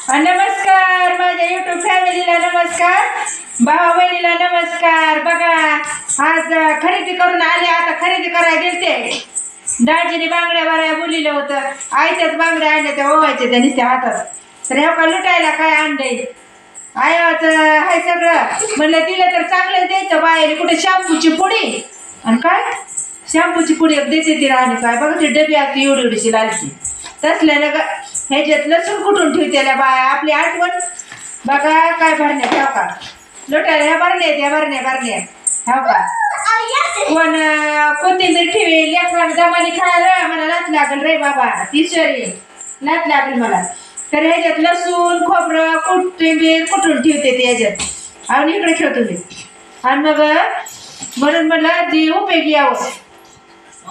नमस्कार माझ्या युट्यूब फॅमिलीला नमस्कार, भावा बहिणीला नमस्कार. बघा आज खरेदी करून आले. आता खरेदी करायला गेलते. दाजीने बांगड्या भरायला बोलिलं होतं. आयच्याच बांगड्या आणल्या त्या ओवायच्या त्या नुसत्या हातात. तर ह्या का लुटायला काय आणलंय आयाच हाय सगळं. म्हणलं तिला तर चांगलं द्यायचं बाहेर. कुठे शॅम्पूची पुडी आणि काय शॅम्पूची पुडी देते ती राहणे काय. बघा ती डबी असते एवढी एवढीशी लालची तसल्या ना ह्याच्यात लसूण कुठून ठेवतेल्या बाय आपली आठवण. बघा काय भरण्या ठेव का लोटायला ह्या भरण्या ठेव का. कोण कोथिंबीर ठेवी लेकराला जमानी खायला मला लाच लागल रे बाबा. तीसरी लाच लागेल मला. तर ह्याच्यात लसूण खोबरं कोथिंबीर कुठून ठेवते ते ह्याच्यात आणि इकडे ठेवतो मी. आणि मग म्हणून मला जी उपयोगी यावं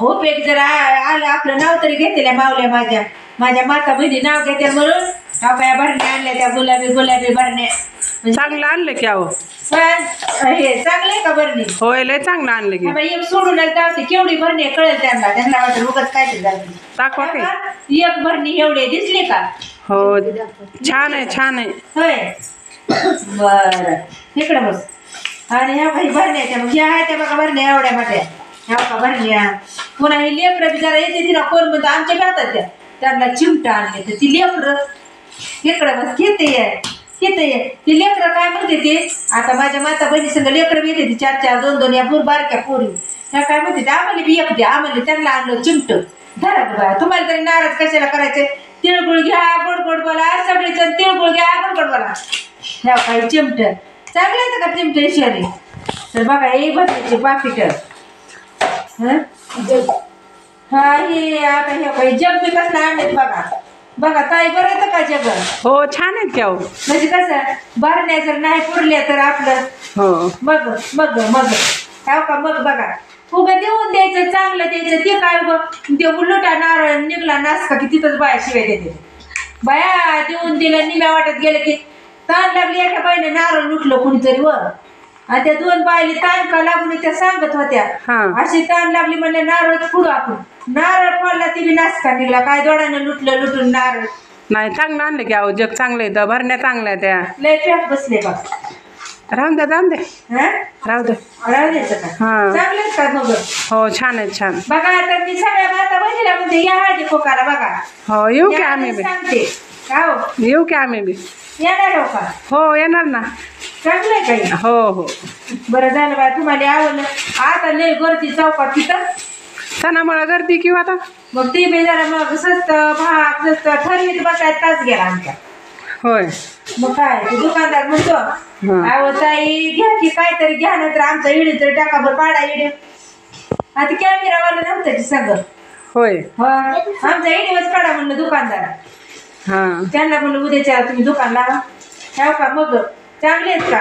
उपयोग जर आलं आपलं नाव तरी घेतल्या मावल्या माझ्या माता बहिणी नाव घेते म्हणून काय भरण्या आणल्या त्या गुलाबी भरण्या. चांगलं आणलं की अहो. पण हे चांगलंय का भरणी. होय लय चांगलं आणलं की. एक सोडून जाते केवढी भरणी कळेल त्यांना वाटत उगाच काय ते झालं. दाखवा की एक भरणी एवढी दिसली का. हो छान आहे होय बर इकडे बस. आणि ह्या भाई भरण्याच्या मग ह्या आहेत त्या बघा भरण्या एवढ्या मोठ्या ह्या का भरण्या. पुन्हा ही लेकरं बिचारा येते तिला कोण म्हणतो आमच्या गातात त्यांना चिमटा आणले तर ती लेकरं इकडं बस घेते ती लेकरं काय म्हणते ते. आता माझ्या माता बहिणी संग लेकरं येते ती 4-4 2-2 या बारक्या पोरी ह्या काय म्हणते ते आम्हाला बी एक द्या. आम्हाला त्यांना आणलं चिमट धरा बा. तुम्हाला तरी नाराज कशाला करायचे. तिळगुळ घ्या गोड बोला सगळेजण तिळगुळ घ्या गोड बोला. ह्या काही चिमट चांगलं येतं का चिमट ईश्वरी. तर बघा हे भरण्याचे पाकिट हा हे आता हे काही जग बी कसलं आणलेत बघा ताई बरं येतं का जग. हो छान आहेत की अहो. म्हणजे कसं भरण्या जर नाही पुरल्या तर आपलं हो मग का मग बघा उगं देऊन द्यायचं चांगलं द्यायचं. ते काय उगं ते उलटा नारळ निघला नासका की तिथंच बाया शिवाय देते. बाया देऊन दिलं निम्या वाटत गेलं की ताण लागली. एका बाईने नारळ लुटलं कुणीतरी वर आणि त्या 2 बायली ताण का लागून त्या सांगत होत्या अशी ताण लागली म्हणले नारळ पुढं आपण नारळ फोडला ती बी नासका निघला. काय दोडानं लुटून नारळ नाही चांगलं आणलं की अहो. जग चांगलं येतं भरण्या चांगल्या त्या लय पॅक बसले बघ. राहून द्या राहू द्यायचं का हा चांगलेच का मग. हो छान आहेत छान. बघा आता मी सगळ्या माता बहिणीला म्हणते या हळदी कोकाला बघा. हो येऊ की आम्ही बी सांगते का हो येऊ की आम्ही बी. येणार हो का. हो येणार ना. चांगलंय काही हो बरं झालं बा तुम्हाला आवडलं. आता लय गर्दी चौकात तिथं सणामुळे गर्दी किंवा आता मग ती बी जरा मग स्वस्त महाग स्वस्त ठरवीत बसायला तास गेला आमच्या. होय मग काय ते दुकानदार म्हणतो अहो ताई घ्या की काहीतरी घ्या नंतर आमचा इडी तरी टाका बरं पाडा इडी. आता कॅमेरावाला नव्हतं की सगळं होय आमचा इडीवच काढा म्हणलं दुकानदार. हा त्यांना म्हणलं उद्याच्या तुम्ही दुकान लावा. ठेव का मग चांगले आहेत का.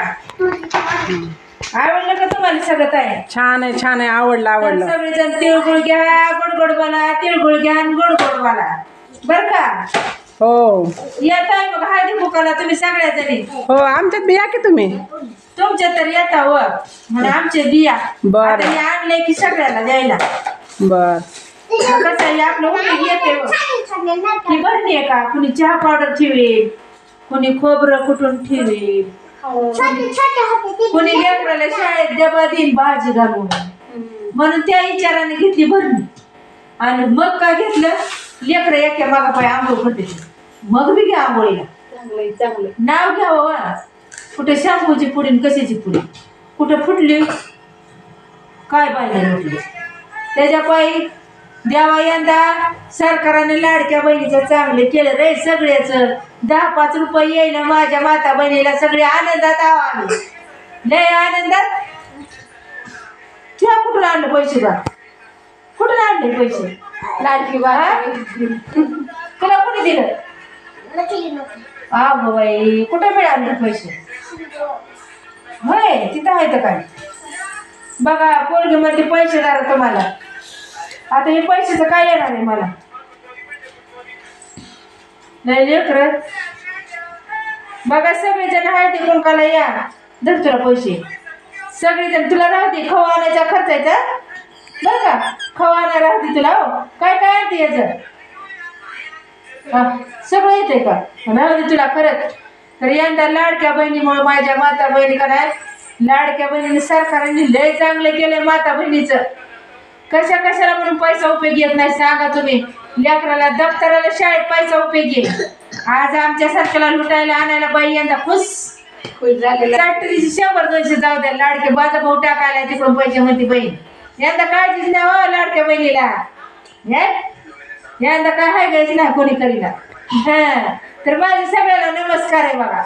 आवडलं का तुम्हाला सगळं ताई. छान आहे आवडलं. सगळेजण तिळगुळ घ्या गोड बोला तिळगुळ घ्या आणि गोड बोला बर का. हो येत आहे मग हळदी कुकाला तुम्ही सगळ्या जणी. हो आमच्यात बिया की तुम्ही तुमच्या तर येता व म्हणजे आमचे बिया बरं. आता आणले की सगळ्याला द्यायला. बर कसं आहे आपलं उपयोग येते ती भरणी आहे का. कुणी चहा पावडर ठेवेल कुणी खोबरं कुठून ठेवेल कुणी लेकराला शाळेत डबा देईन भाजी घालून म्हणून त्या विचाराने घेतली भरणी. आणि मग काय घेतलं लेकरं एका मागा पाय आंघोळ करते मग बी घ्या आंघोळीला चांगलं नाव घ्यावं. कुठे शॅम्पूची पुडी आणि कशाची पुडी कुठं फुटली काय पाहिजे म्हटली त्याच्या पायी द्यावा. यंदा सरकारने लाडक्या बहिणीचं चांगले केलं रे सगळ्याच 10-5 रुपये येईल माझ्या माता बहिणीला सगळे आनंदात आम्ही लय आनंदात. त्या कुठून आणलं पैसे का कुठून आणले पैसे लाडकी बा तुला कुठे दिलं. हा बाई कुठे मिळाले पैसे. होय तिथं आहे तर काय बघा पोरगी मध्ये पैसेदार तुम्हाला. आता हे पैशाचं काय येणार आहे मला नाही लेकर. बघा सगळेजण हळदी कुंकाला या धर तुला पैसे सगळेजण तुला राहू दे खवा आणायचा खर्चायचा बरं का. खवा आणा राहू दे तुला. हो काय आणते याचं सगळं येते का राहू दे तुला खरंच. तर यंदा लाडक्या बहिणीमुळे माझ्या माता बहिणी का नाही, लाडक्या बहिणीने सरकारने लय चांगलं केलंय माता बहिणीचं. कशाला म्हणून पैसा उपयोगी येत नाही सांगा तुम्ही. लेकराला दप्तराला शाळेत पैसा उपयोगी आहे. आज आमच्या सारख्याला लुटायला आणायला बाई यंदा खुश झाले. फॅक्टरीची 100-200 जाऊ द्या, लाडके बाजा भाऊ टाकायला तिकडून पैसे म्हणते बहीण. यंदा काळजीच नाही हो लाडक्या बहिणीला. यंदा काय हाय घ्यायची नाही कोणी करीना. हा तर माझ्या सगळ्याला नमस्कार आहे बघा.